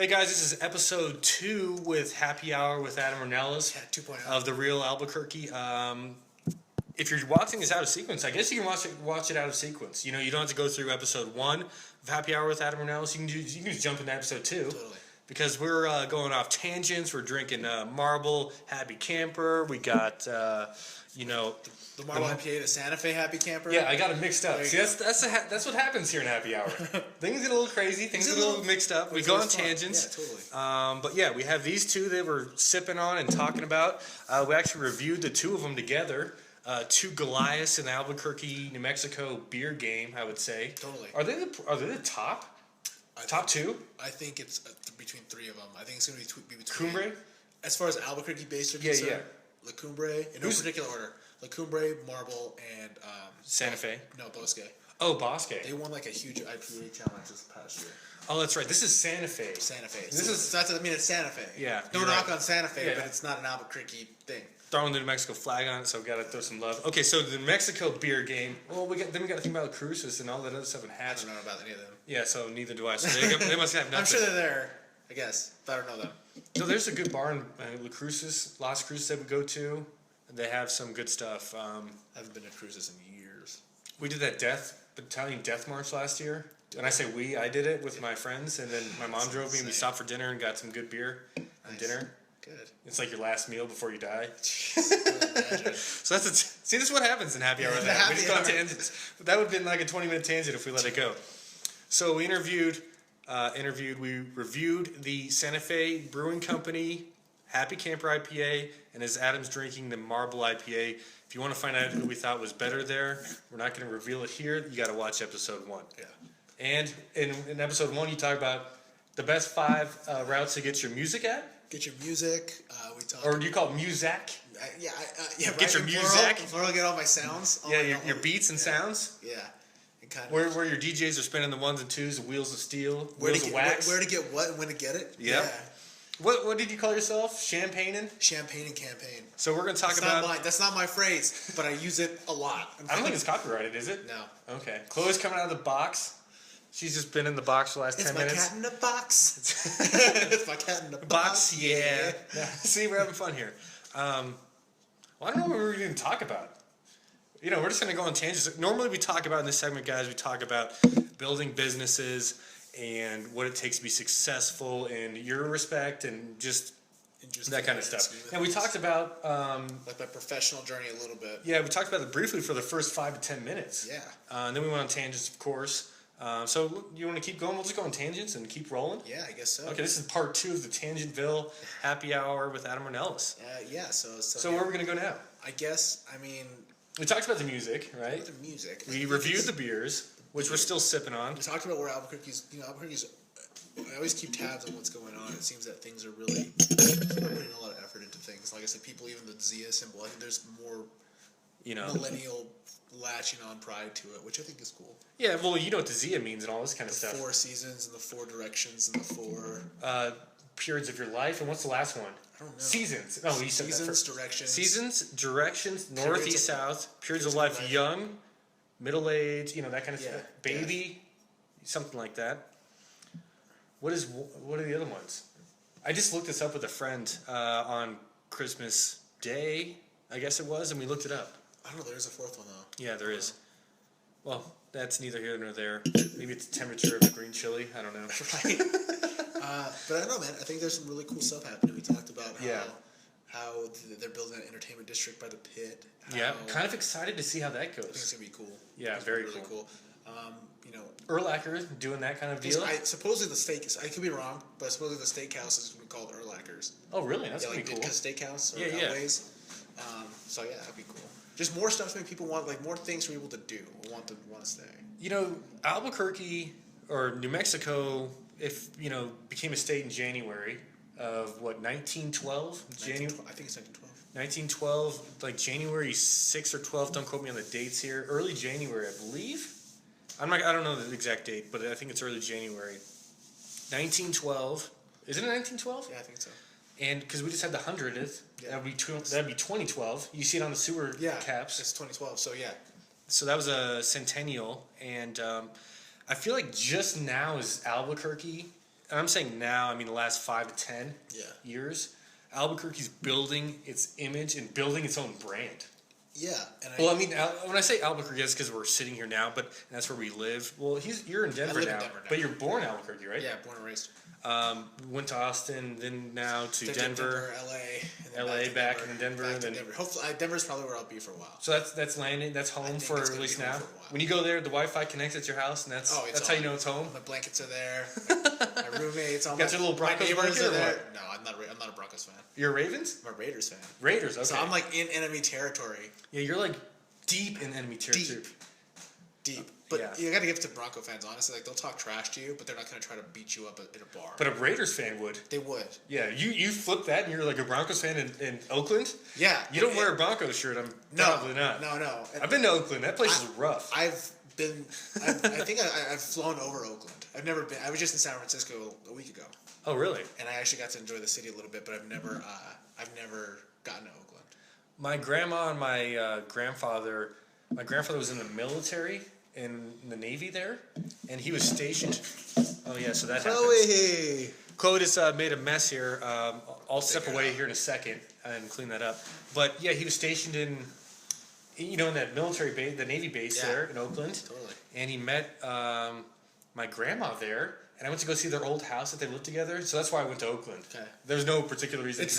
Hey guys, this is episode 2 with Happy Hour with Adam Ornelas. Yeah, 2.0. Of The Real Albuquerque. If you're watching this out of sequence, I guess you can watch it out of sequence. You know, you don't have to go through episode 1 of Happy Hour with Adam Ornelas. You can just jump into episode 2. Totally. Because we're going off tangents. We're drinking Marble Happy Camper. We got, The Marble IPA, the Santa Fe Happy Camper. Yeah, I got it mixed up. See, that's what happens here in Happy Hour. Things get a little crazy. Things get a little mixed up. We go on tangents. Yeah, totally. But yeah, we have these two that we're sipping on and talking about. We actually reviewed the two of them together. Two Goliaths in the Albuquerque, New Mexico beer game, I would say. Totally. Are they the top? Top two? I think it's between three of them. I think it's going to be between... Cumbre? As far as Albuquerque based are concerned, yeah. La Cumbre, in no particular order. La Cumbre, Marble, and... Santa Fe? No, Bosque. Oh, Bosque. They won like a huge IPA challenge this past year. Oh, that's right. This is Santa Fe. Santa Fe. It's Santa Fe. Yeah. No knock on Santa Fe, Yeah. but it's not an Albuquerque thing. Throwing the New Mexico flag on it, so we got to throw some love. Okay, so the New Mexico beer game. Well, we got to think about the cruises and all that other stuff in I Hatch. don't know about any of them. Yeah, so neither do I. So they must have nothing. I'm sure they're there, I guess, but I don't know them. No, there's a good bar in Las Cruces that we go to. They have some good stuff. I haven't been to cruises in years. We did that Italian Death March last year. When I say we, I did it with my friends, and then my mom drove me, and we stopped for dinner and got some good beer and dinner. Good. It's like your last meal before you die. Imagine. So see, this is what happens in Happy Hour. We just go on tangents. But that would have been like a 20-minute tangent if we let it go. So we we reviewed the Santa Fe Brewing Company Happy Camper IPA, and as Adam's drinking the Marble IPA. If you want to find out who we thought was better there, we're not going to reveal it here. You got to watch episode 1. Yeah. And in episode 1, you talk about the best 5 routes to get your music at. Get your music. We talk. Or do you call it Muzak? Yeah. Get Right, your music. Plural, get all my sounds. Your beats and sounds. Yeah. And kind of Where your DJs are spinning the 1s and 2s, the wheels of steel, where wheels of wax. Where to get what and when to get it. Yep. Yeah. What did you call yourself? Champagning? Champagne and campaign. So we're going to talk about... That's not my phrase, but I use it a lot. I don't think it's copyrighted, is it? No. Okay. Chloe's coming out of the box. She's just been in the box for the last 10 minutes. It's my cat in the box. It's my cat in the box. Yeah. See, we're having fun here. I don't know what we're going to talk about. We're just going to go on tangents. Normally we talk about, in this segment, guys, we talk about building businesses and what it takes to be successful in your respect and just that kind of stuff. And we talked about... like my professional journey a little bit. Yeah, we talked about it briefly for the first 5 to 10 minutes. Yeah. And then we went on tangents, of course. So you want to keep going? We'll just go on tangents and keep rolling? Yeah, I guess so. Okay, this is part 2 of the Tangentville Happy Hour with Adam Ornelas. Yeah, so where are we going to go now? We talked about the music, right? The music. We reviewed the beers, which we're still sipping on. We talked about where Albuquerque's... I always keep tabs on what's going on. It seems that things are really putting a lot of effort into things. Like I said, people, even the Zia symbol, I think there's more millennial latching on pride to it, which I think is cool. Yeah, well, you know what the Zia means and all this kind of stuff. The 4 seasons and the 4 directions and the 4... periods of your life. And what's the last one? I don't know. Seasons. Oh, you said Seasons, that directions. Seasons, directions, north, east, south. Periods of life, young, middle age, that kind of stuff. Baby, something like that. What are the other ones? I just looked this up with a friend on Christmas Day, I guess it was, and we looked it up. I don't know. There's a 4th one, though. Yeah, there is. Well, that's neither here nor there. Maybe it's the temperature of the green chili. I don't know. Right. But I don't know, man. I think there's some really cool stuff happening. We talked about how they're building an entertainment district by the pit. Kind of excited to see how that goes. I think it's going to be cool. Yeah, very really cool. Erlacher's doing that kind of deal? Supposedly the steak... I could be wrong, but supposedly the steakhouse is called Erlacher's. Oh, really? That's pretty cool. Because steakhouse or Elways. So, yeah, that'd be cool. Just more stuff to make people want, more things for people to do or want to stay. Albuquerque or New Mexico, became a state in January of, 1912? I think it's 1912. 1912, like January 6th or 12th, don't quote me on the dates here. Early January, I believe. I don't know the exact date, but I think it's early January. 1912. Isn't it 1912? Yeah, I think so. And because we just had the 100th, that'd be 2012. You see it on the sewer caps. It's 2012, so yeah. So that was a centennial, and I feel like just now is Albuquerque and I'm saying now, I mean the last 5 to 10 years, Albuquerque's building its image and building its own brand. Yeah. And I mean, when I say Albuquerque, it's because we're sitting here now, but that's where we live. Well, you're in Denver now, but you're born in Albuquerque, right? Yeah, born and raised. Went to Austin, then now to Denver, LA, back in Denver, and then Denver. Hopefully, Denver's probably where I'll be for a while. So that's landing. That's home for at least now. When you go there, the Wi-Fi connects at your house, and that's how you know it's home. My blankets are there. My roommates. Got your little Broncos neighbors blanket are there. No, I'm not a Broncos fan. You're a Ravens? I'm a Raiders fan. Raiders. Okay. So I'm like in enemy territory. Yeah, you're like deep in enemy territory. Deep. But you got to give it to Bronco fans, honestly. Like, they'll talk trash to you, but they're not going to try to beat you up in a bar. But a Raiders fan would. They would. Yeah, you flip that and you're like a Broncos fan in Oakland? Yeah. You don't wear a Broncos shirt, probably not. No. I've been to Oakland. That place is rough. I think I've flown over Oakland. I've never been. I was just in San Francisco a week ago. Oh, really? And I actually got to enjoy the city a little bit, but I've never gotten to Oakland. My grandma and my grandfather was in the military, in the Navy there, and he was stationed. Oh yeah, so that happened. Chloe just made a mess here. I'll step away here in a second and clean that up. But yeah, he was stationed in that military base, the Navy base there in Oakland. Totally. And he met my grandma there, and I went to go see their old house that they lived together. So that's why I went to Oakland. Okay. There's no particular reason. It's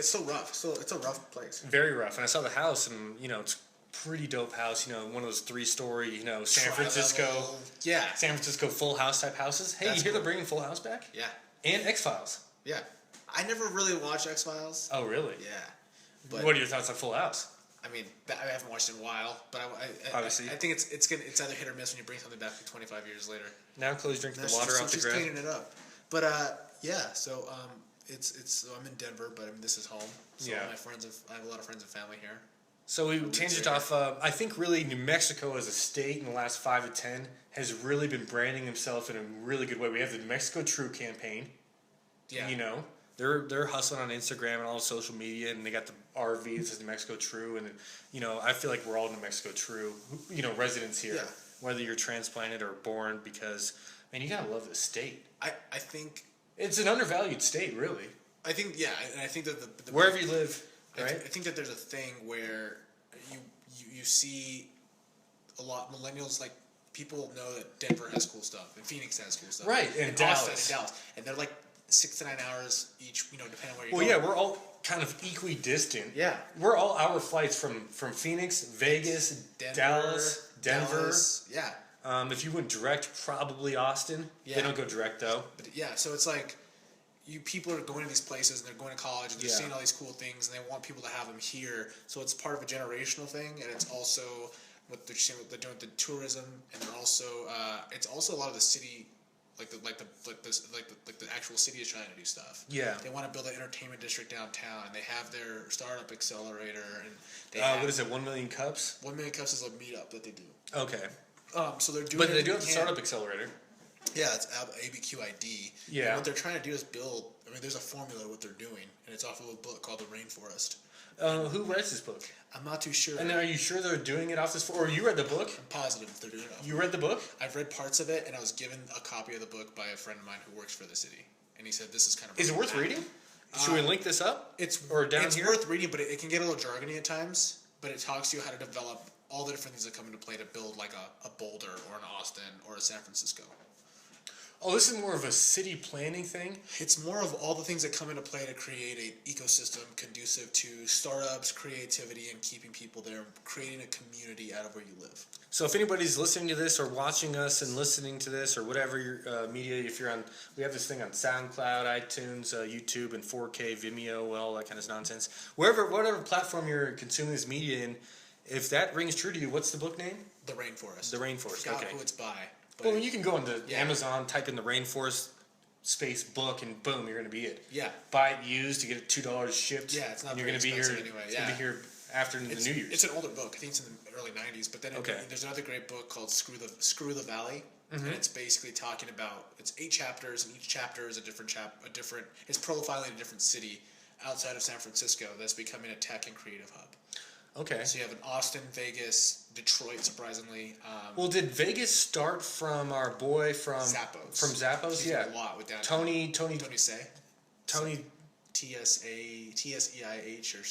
so rough. It's a rough place. Very rough. And I saw the house, and it's pretty dope house, one of those 3-story, San Francisco. Yeah. San Francisco Full House type houses. Hey, you hear they're bringing Full House back? Yeah. And X-Files. Yeah. I never really watched X-Files. Oh, really? Yeah. But what are your thoughts on Full House? I mean, I haven't watched it in a while, but obviously, I think it's either hit or miss when you bring something back 25 years later. Now Chloe's drinking the water off the ground. She's cleaning it up. But so I'm in Denver, but I mean this is home. So I have a lot of friends and family here. So we tangent off. I think really New Mexico as a state in the last 5 to 10 has really been branding himself in a really good way. We have the New Mexico True campaign. Yeah. They're hustling on Instagram and all social media, and they got the RV that says New Mexico True, and I feel like we're all New Mexico True, residents here, whether you're transplanted or born, because man, you gotta love this state. I think it's an undervalued state, really. I think and I think that the wherever you live. Right? I think that there's a thing where you see a lot millennials, like, people know that Denver has cool stuff and Phoenix has cool stuff, right? And Dallas, and they're like 6 to 9 hours each, depending on where you go. Well, yeah, we're all kind of equidistant. Yeah, we're all hour flights from Phoenix, Vegas, Dallas, Denver. Yeah. If you went direct, probably Austin. Yeah. They don't go direct though. But so it's like. People are going to these places and they're going to college and they're seeing all these cool things and they want people to have them here. So it's part of a generational thing, and it's also what they're doing with the tourism, and they're also it's also a lot of the city, like the actual city is trying to do stuff. Yeah, they want to build an entertainment district downtown, and they have their startup accelerator, and they what is it? 1 Million Cups. 1 Million Cups is a meetup that they do. Okay. So they're doing. But they do have the startup accelerator. Yeah, it's ABQID. Yeah. And what they're trying to do is build. I mean, there's a formula of what they're doing, and it's off of a book called The Rainforest. Who writes this book? I'm not too sure. And are you sure they're doing it off this? Or you read the book? I'm positive they're doing it off. You read the book? I've read parts of it, and I was given a copy of the book by a friend of mine who works for the city, and he said this is kind of. Is it worth reading? Should we link this up? It's here? Worth reading, but it can get a little jargony at times. But it talks to you how to develop all the different things that come into play to build like a Boulder or an Austin or a San Francisco. Oh, this is more of a city planning thing? It's more of all the things that come into play to create an ecosystem conducive to startups, creativity, and keeping people there, creating a community out of where you live. So if anybody's listening to this or watching us and listening to this or whatever your media, if you're on, we have this thing on SoundCloud, iTunes, YouTube, and 4K, Vimeo, all that kind of nonsense. Whatever platform you're consuming this media in, if that rings true to you, what's the book name? The Rainforest. The Rainforest, I forgot who it's by. Well, you can go into Amazon, type in the Rainforest space book, and boom, you're going to be it. Yeah. Buy it used to get it $2 shipped. Yeah, it's not you're very expensive anyway. It's going to be here after the New Year's. It's an older book. I think it's in the early 90s. But then there's another great book called Screw the Valley. Mm-hmm. And it's basically talking about, it's 8 chapters, and each chapter is a different it's profiling a different city outside of San Francisco that's becoming a tech and creative hub. Okay. So you have an Austin, Vegas, Detroit, surprisingly. Well, did Vegas start from our boy from Zappos? From Zappos, He's yeah. done a lot with downtown. Tony Say. Tony Tseih or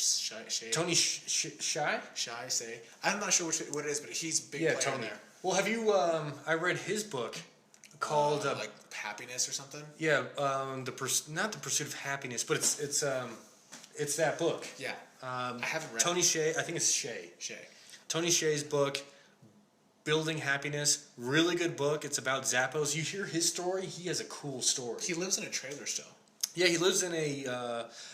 Shay. Tony Shy? Shy Say. I'm not sure what it is, but he's big. Yeah, player Tony. there. Well, have you? I read his book called like Happiness or something. Yeah, not the Pursuit of Happiness, but it's that book. Yeah. I haven't read Tony Shea. I think it's Shea. Shay. Tony Shea's book, Building Happiness. Really good book. It's about Zappos. You hear his story. He has a cool story. He lives in a trailer still. Yeah, he lives in a.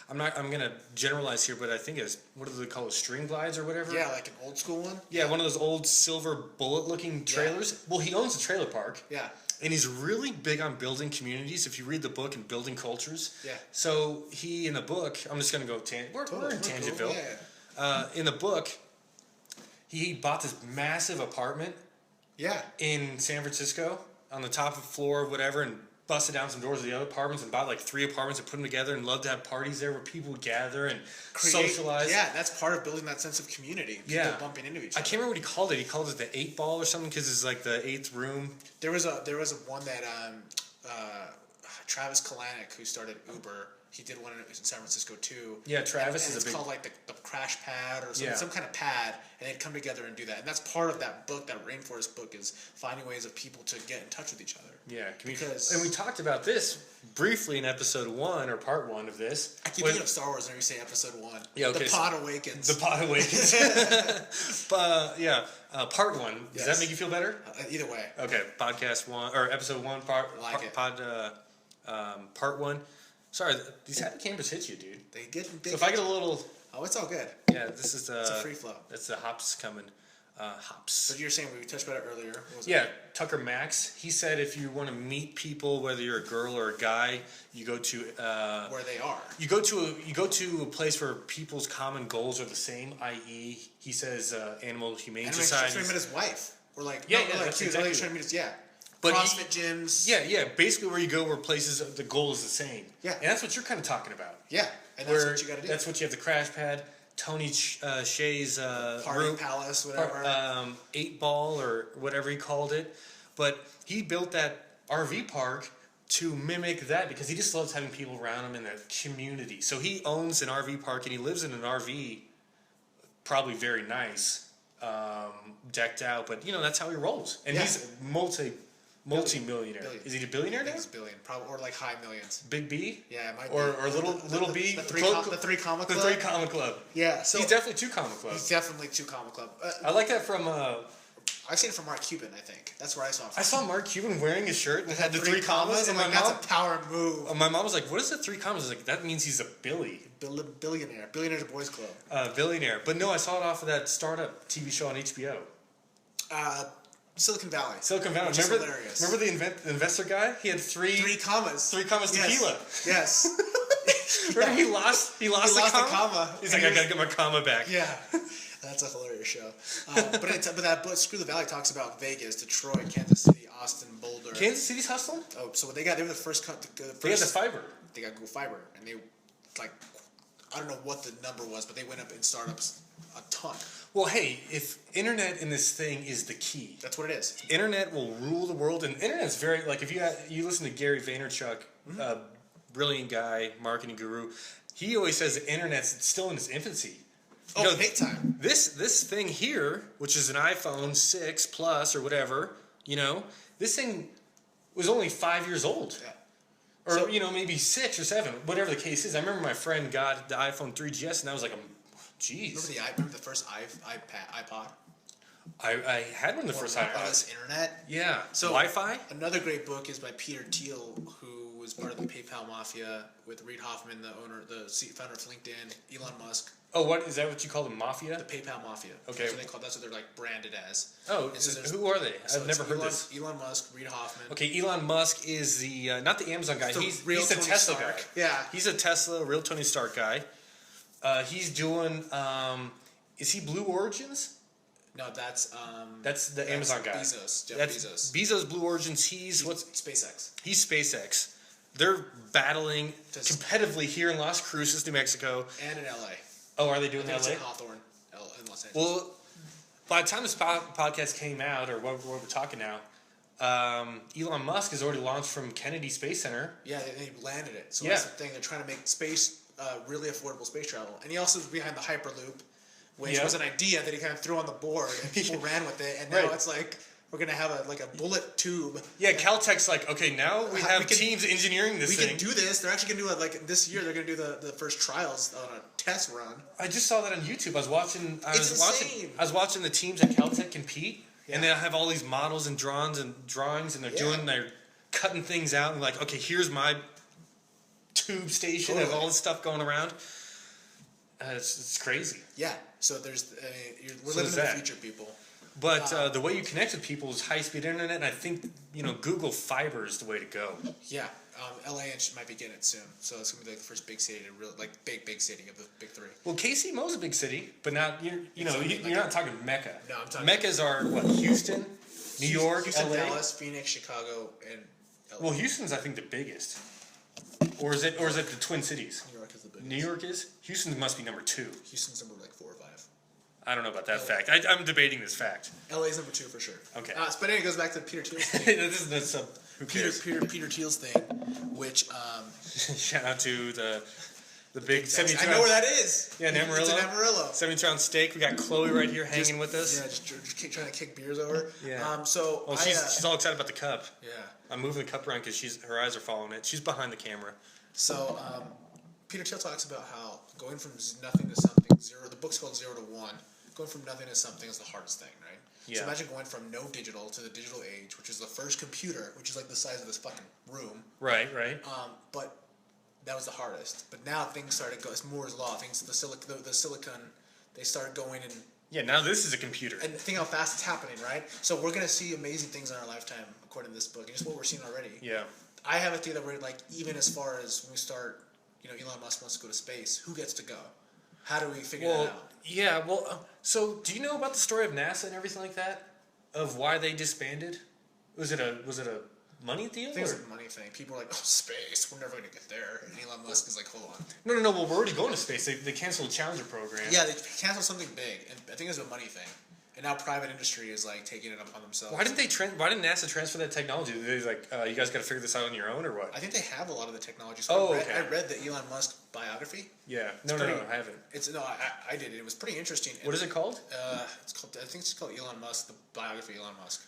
I'm gonna generalize here, but I think it's what do they call it, string glides or whatever. Yeah, like an old school one. Yeah, one of those old silver bullet-looking trailers. Yeah. Well, he owns a trailer park. Yeah. And he's really big on building communities. If you read the book and building cultures. Yeah. So he in the book, I'm just gonna go we're in Tangentville. Cool. Yeah. In the book, he bought this massive apartment. Yeah. In San Francisco, on the top of the floor or whatever, and busted down some doors of the other apartments and bought like 3 apartments and put them together and loved to have parties there where people would gather and socialize. Yeah, that's part of building that sense of community. People bumping into each other. I can't remember what he called it. He called it the 8 ball or something because it's like the 8th room. There was a one that Travis Kalanick, who started Uber, he did one in San Francisco too. Yeah, Travis and is it's called like the crash pad or some kind of pad, and they'd come together and do that. And that's part of that book, that Rainforest book, is finding ways of people to get in touch with each other. Yeah, and we talked about this briefly in episode 1 or part 1 of this. I keep thinking of Star Wars whenever you say episode 1. Yeah, okay. The Pod Awakens. The Pod Awakens. Part 1. Does that make you feel better? Either way. Okay, podcast 1 or episode 1 part 1. Sorry, these happy campers hit you, dude. They get big. So if I get a little... Oh, it's all good. Yeah, this is... it's a free flow. That's the hops coming. Hops. But you were saying, we touched about it earlier. What was it? Tucker Max. He said if you want to meet people, whether you're a girl or a guy, you go to... where they are. You go to a place where people's common goals are the same, i.e., he says Animal Humane Society. He's trying to meet his wife. Or like... that's exactly trying to meet his... Yeah. But CrossFit gyms. Yeah. Basically, where you go, where places the goal is the same. Yeah, and that's what you're kind of talking about. Yeah, and that's what you got to do. That's what you have the crash pad, Tony Shea's Party Palace, whatever, 8 ball or whatever he called it. But he built that RV park to mimic that because he just loves having people around him in that community. So he owns an RV park and he lives in an RV, probably very nice, decked out. But that's how he rolls, and he's multi-millionaire. Is he a billionaire now? He's a billion, probably, or like high millions. Big B? Yeah, it might or be. Or little B? The three comma club? The 3 comma club. Yeah. So he's definitely 2 comma club. He's definitely 2 comma club. I like that from... I've seen it from Mark Cuban, I think. That's where I saw it from. I saw Mark Cuban wearing his shirt that had the 3 commas. And that's a power move. My mom was like, what is the 3 commas? I was like, that means he's a Billy. Billionaire. Billionaire's Boys Club. Billionaire. But no, I saw it off of that startup TV show on HBO. Silicon Valley. Remember the investor guy? He had 3 commas. 3 commas tequila. Yes. Remember he lost the comma? He's like, I gotta get my comma back. Yeah. That's a hilarious show. But that book, Screw the Valley, talks about Vegas, Detroit, Kansas City, Austin, Boulder. Kansas City's hustling? Oh, so they were the first. They got the fiber. They got Google Fiber, and they I don't know what the number was, but they went up in startups a ton. Well, hey, if internet in this thing is the key. That's what it is. Internet will rule the world, and internet's very, if you listen to Gary Vaynerchuk, brilliant guy, marketing guru, he always says the internet's still in its infancy. Big time. This thing here, which is an iPhone 6 Plus or whatever, this thing was only 5 years old. Yeah. Or, maybe 6 or 7, whatever the case is. I remember my friend got the iPhone 3GS, and I was like, geez. Remember the first iPod? I had one the first iPod. Wireless internet? Yeah. So Wi-Fi? Another great book is by Peter Thiel, who was part of the PayPal mafia with Reid Hoffman, the founder of LinkedIn, Elon Musk. Oh, what is that? What you call the mafia? The PayPal mafia. Okay. That's what they're branded as. Oh, who are they? I've never heard this. Elon Musk, Reid Hoffman. Okay, Elon Musk is the not the Amazon guy. He's the Tesla guy. Yeah, he's a Tesla, real Tony Stark guy. He's doing. Is he Blue Origins? No, that's the Amazon guy. Jeff Bezos. Bezos Blue Origins. He's SpaceX. He's SpaceX. They're battling competitively here in Las Cruces, New Mexico, and in LA. Oh, are they doing LA? LA? In Hawthorne, in Los Angeles. Well, by the time this podcast came out, or what we're talking now, Elon Musk has already launched from Kennedy Space Center. Yeah, they landed it. So that's the thing. They're trying to make space really affordable space travel. And he also is behind the Hyperloop, which was an idea that he kind of threw on the board, and people ran with it. And now it's like we're going to have a bullet tube. Yeah, Caltech's like, okay, now we have teams engineering this thing. We can do this. They're actually going to do this year. They're going to do the first trials on a test run. I just saw that on YouTube. I was watching the teams at Caltech compete. Yeah. And they have all these models and drawings, and they're cutting things out, and like, okay, here's my tube station, and all this stuff going around. It's crazy. Yeah. So we're living in the future, people. But the way you connect with people is high-speed internet, and I think Google Fiber is the way to go. Yeah. LA might be getting it soon, so it's gonna be like the first big city to really big city of the big three. Well, KCMO is a big city, but not you're not talking Mecca. No, I'm talking. Meccas are what? Houston, New York, Houston, LA, Dallas, Phoenix, Chicago, and LA. Well, Houston's I think the biggest, or is it the Twin Cities? New York is the biggest. New York is. Houston must be number 2. Houston's number 4 or 5. I don't know about that fact. I'm debating this fact. LA's number 2 for sure. Okay. But anyway, it goes back to Peter Thiel's thing. Who cares? Peter Thiel's thing, which shout out to the big 72. I know where that is. Yeah, in Amarillo. It's in Amarillo. 72-ounce steak. We got Chloe right here hanging with us. Yeah, just trying to kick beers over. Yeah. She's all excited about the cup. Yeah. I'm moving the cup around because her eyes are following it. She's behind the camera. So Peter Thiel talks about how going from nothing to something, the book's called 0 to 1. Going from nothing to something is the hardest thing, right? Yeah. So imagine going from no digital to the digital age, which is the first computer, which is like the size of this fucking room. Right. But that was the hardest. But now things started going. It's Moore's law. The silicon, they started going and. Yeah. Now this is a computer. And think how fast it's happening, right? So we're gonna see amazing things in our lifetime, according to this book, and just what we're seeing already. Yeah. I have a theory that we're like, even as far as when we start, Elon Musk wants to go to space. Who gets to go? How do we figure that out? Yeah, so do you know about the story of NASA and everything like that? Of why they disbanded? Was it a money deal? I think it was a money thing. People are like, oh, space, we're never going to get there. And Elon Musk is like, hold on. No, well, we're already going to space. They canceled the Challenger program. Yeah, they canceled something big, and I think it was a money thing. And now private industry is like taking it upon themselves. Why didn't NASA transfer that technology? They like, you guys got to figure this out on your own, or what? I think they have a lot of the technology. So I read the Elon Musk biography. Yeah, no, I haven't. I did it. It was pretty interesting. What is it called? I think it's called Elon Musk, the biography of Elon Musk.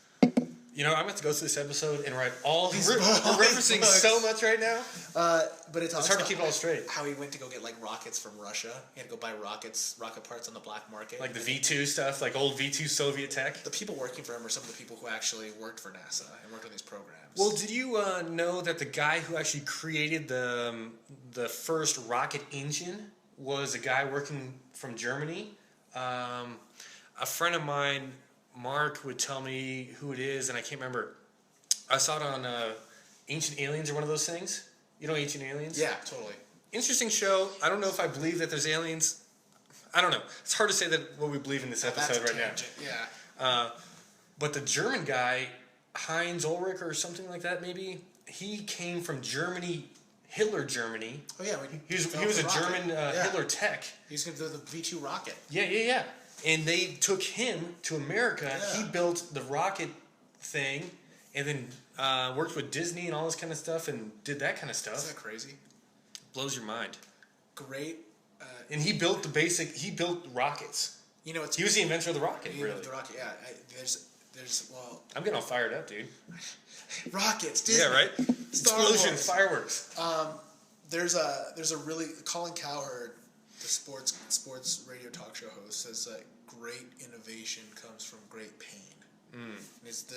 I'm going to have to go through this episode and write all these. We're referencing so much right now. But it's hard to keep it all straight. How he went to go get rockets from Russia. He had to go buy rocket parts on the black market. Like the V2 stuff, like old V2 Soviet tech. The people working for him are some of the people who actually worked for NASA and worked on these programs. Well, did you know that the guy who actually created the first rocket engine was a guy working from Germany? A friend of mine, Mark, would tell me who it is, and I can't remember. I saw it on Ancient Aliens or one of those things. You know Ancient Aliens? Yeah, totally. Interesting show. I don't know if I believe that there's aliens. I don't know. It's hard to say that what we believe in this episode right now. Yeah. But the German guy, Heinz Ulrich or something like that, maybe, he came from Germany, Hitler Germany. Oh, yeah. He was a German Hitler tech. He was going to do the V2 rocket. Yeah. And they took him to America. Yeah. He built the rocket thing and then worked with Disney and all this kind of stuff and did that kind of stuff. Isn't that crazy? Blows your mind. Great. And he built rockets. He was the inventor of the rocket, really. The rocket, yeah. I'm getting all fired up, dude. Rockets, Disney. Yeah, right? Explosions, fireworks. There's a really Colin Cowherd, the sports radio talk show host, says that great innovation comes from great pain. It's the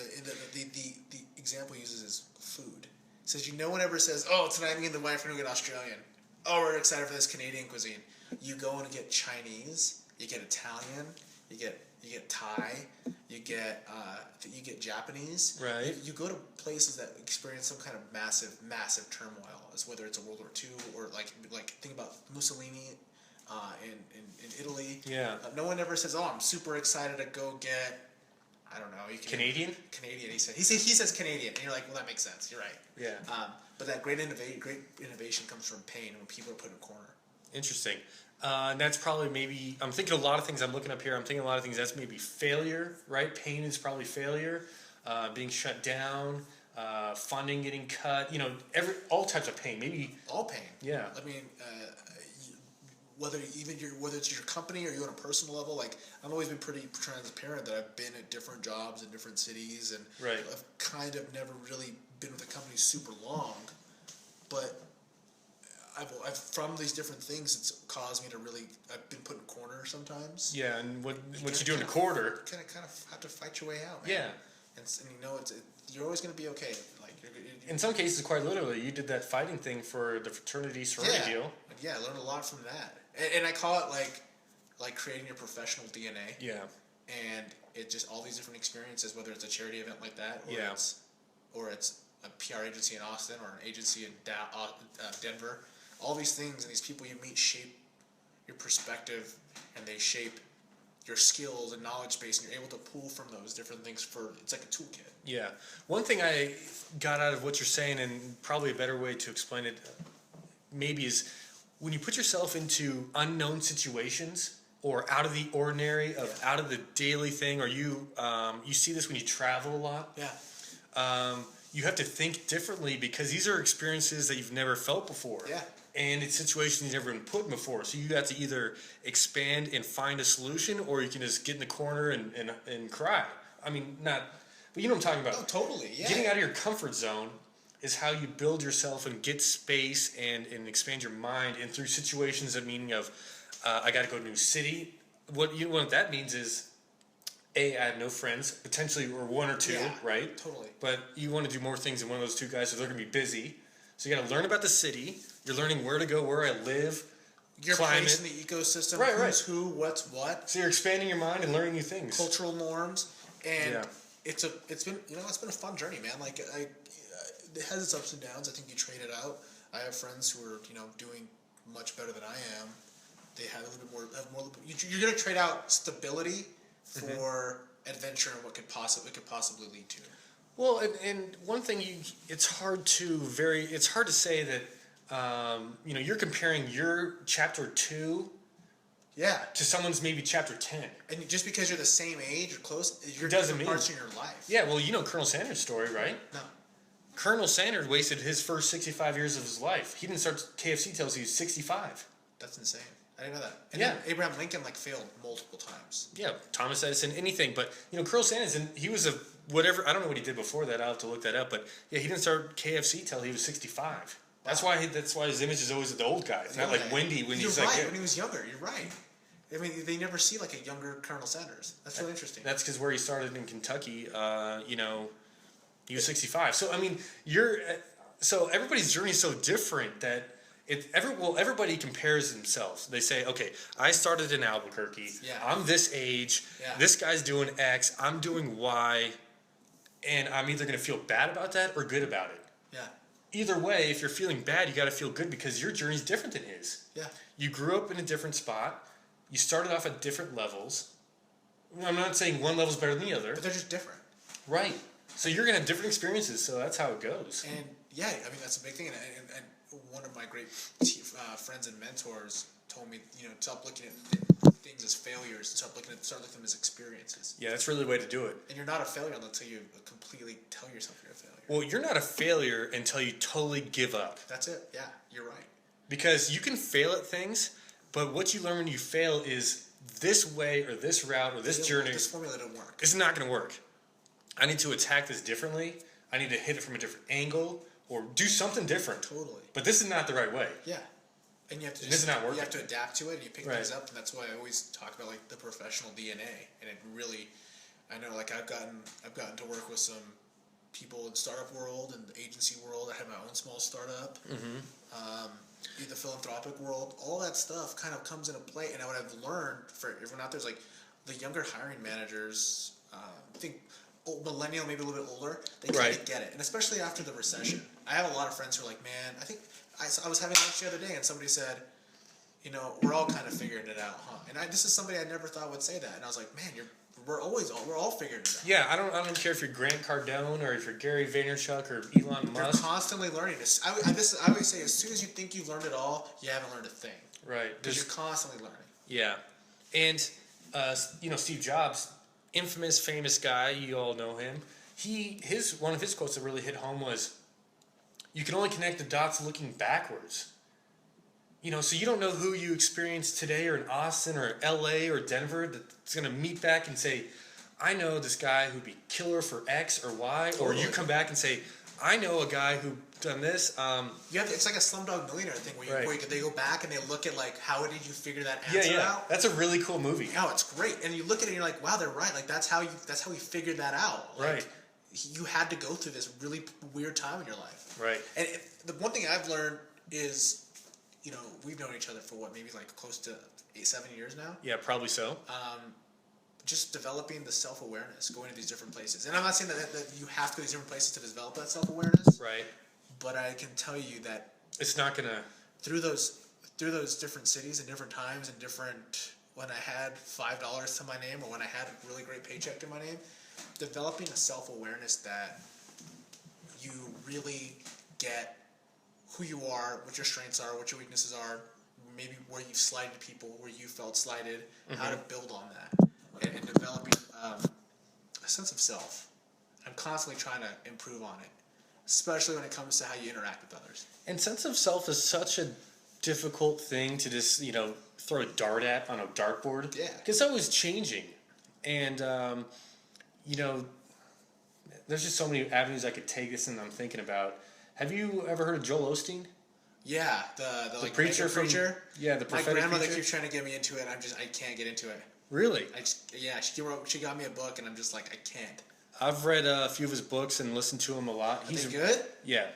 example he uses is food. He says no one ever says, "Oh, tonight I'm getting the wife and we get Australian." Oh, we're excited for this Canadian cuisine. You go and get Chinese, you get Italian, you get Thai, you get Japanese. Right. You go to places that experience some kind of massive turmoil, as whether it's a World War II or like think about Mussolini in Italy. Yeah. No one ever says, "Oh, I'm super excited to go get." I don't know. Canadian. He says Canadian, and you're like, well, that makes sense. You're right. Yeah. But that great innovation comes from pain when people are put in a corner. Interesting. And that's probably maybe, I'm thinking a lot of things I'm looking up here. I'm thinking a lot of things that's maybe failure, right? Pain is probably failure. Being shut down, funding getting cut, all types of pain. Maybe all pain. Yeah. I mean, whether it's your company or you on a personal level, like I've always been pretty transparent that I've been at different jobs in different cities, and right. I've kind of never really been with a company super long, but I've from these different things, it's caused me to really. I've been put in a corner sometimes. Yeah, and what you do in a quarter? Kind of have to fight your way out, man. Yeah, and you're always going to be okay. Like in some cases, quite literally, you did that fighting thing for the fraternity sorority deal. Yeah, I learned a lot from that, and I call it like creating your professional DNA. Yeah, and it just all these different experiences, whether it's a charity event like that, or it's a PR agency in Austin or an agency in Denver. All these things and these people you meet shape your perspective, and they shape your skills and knowledge base, and you're able to pull from those different things it's like a toolkit. Yeah. One thing I got out of what you're saying, and probably a better way to explain it maybe, is when you put yourself into unknown situations or out of the ordinary, out of the daily thing, or you see this when you travel a lot. Yeah. You have to think differently because these are experiences that you've never felt before. Yeah. And it's situations you've never been put in before. So you have to either expand and find a solution, or you can just get in the corner and cry. I mean, but you know what I'm talking about. Oh, totally, yeah. Getting out of your comfort zone is how you build yourself and get space and expand your mind. And through situations of meaning of, I got to go to a new city. What that means is, I have no friends, potentially, or one or two, right? Totally. But you want to do more things than one of those two guys, so they're going to be busy. So you got to learn about the city. You're learning where to go, where I live, your climate. Place in the ecosystem, who's who, what's what. So you're expanding your mind and learning new things. Cultural norms, and it's been a fun journey, man. Like it has its ups and downs. I think you trade it out. I have friends who are doing much better than I am. They have a little bit more. You're going to trade out stability for adventure and what could possibly lead to. Well, and one thing it's hard to say that you're comparing your chapter 2 to someone's maybe chapter 10. And just because you're the same age or close, you're doesn't different mean parts in your life. Yeah, well, you know Colonel Sanders' story, right? No. Colonel Sanders wasted his first 65 years of his life. He didn't start KFC till he was 65. That's insane. I didn't know that. And then Abraham Lincoln failed multiple times. Yeah, Thomas Edison, anything. But Colonel Sanders, he was whatever. I don't know what he did before that. I'll have to look that up. But he didn't start KFC till he was 65. That's why his image is always the old guy. It's not like Wendy when he's like when he was younger. You're right. I mean, they never see like a younger Colonel Sanders. That's really interesting. That's because where he started in Kentucky, he was 65. So I mean, so everybody's journey is so different that. Everybody compares themselves. They say, okay, I started in Albuquerque. Yeah. I'm this age. Yeah. This guy's doing X. I'm doing Y. And I'm either going to feel bad about that or good about it. Yeah. Either way, if you're feeling bad, you got to feel good because your journey's different than his. Yeah. You grew up in a different spot. You started off at different levels. I'm not saying one level's better than the other. But they're just different. Right. So you're going to have different experiences, so that's how it goes. And, that's a big thing. And one of my great friends and mentors told me, stop looking at things as failures and start looking at them as experiences. Yeah, that's really the way to do it. And you're not a failure until you completely tell yourself you're a failure. Well, you're not a failure until you totally give up. That's it. Yeah, you're right. Because you can fail at things, but what you learn when you fail is this way or this route or this journey. This formula didn't work. It's not going to work. I need to attack this differently. I need to hit it from a different angle. Or do something different. Totally. But this is not the right way. Yeah. And you have to this is not working. You have to adapt to it and you pick things up, and that's why I always talk about the professional DNA. And it really, I know I've gotten to work with some people in startup world and the agency world. I had my own small startup. In the philanthropic world, all that stuff kind of comes into play. And what I've learned for everyone out there is the younger hiring managers, I think millennial, maybe a little bit older, they kind of get it. And especially after the recession. I have a lot of friends who are like, man, I think I was having lunch the other day and somebody said, we're all kind of figuring it out, huh? And this is somebody I never thought would say that. And I was like, man, we're all figuring it out. Yeah, I don't care if you're Grant Cardone or if you're Gary Vaynerchuk or Elon Musk. They're constantly learning. I always say, as soon as you think you've learned it all, you haven't learned a thing. Right. Because you're constantly learning. Yeah. And, Steve Jobs, famous guy, you all know him. One of his quotes that really hit home was, you can only connect the dots looking backwards. So you don't know who you experienced today or in Austin or LA or Denver that's going to meet back and say, I know this guy who'd be killer for X or Y. Totally. Or you come back and say, I know a guy who done this. It's like a Slumdog Millionaire thing where they go back and they look at like, how did you figure that answer out? That's a really cool movie. Oh, it's great. And you look at it and you're like, wow, they're right. Like that's how we figured that out. Like, right. You had to go through this really weird time in your life. Right. And the one thing I've learned is, we've known each other for maybe like close to 7 years now. Yeah, probably so. Just developing the self-awareness, going to these different places. And I'm not saying that you have to go to these different places to develop that self-awareness. Right. But I can tell you that it's not going to... Through those different cities and different times and when I had $5 to my name or when I had a really great paycheck to my name, developing a self-awareness that you really get who you are, what your strengths are, what your weaknesses are, maybe where you've slighted people, where you felt slighted, how to build on that. And developing a sense of self. I'm constantly trying to improve on it, especially when it comes to how you interact with others. And sense of self is such a difficult thing to just, throw a dart at on a dartboard. Yeah. Because it's always changing. And, there's just so many avenues I could take this and I'm thinking about. Have you ever heard of Joel Osteen? Yeah, the preacher. Yeah, the prophetic My grandmother preacher. keeps trying to get me into it. I can't get into it. Really? She got me a book, and I'm just like, I can't. I've read a few of his books and listened to him a lot. He's good? Yeah.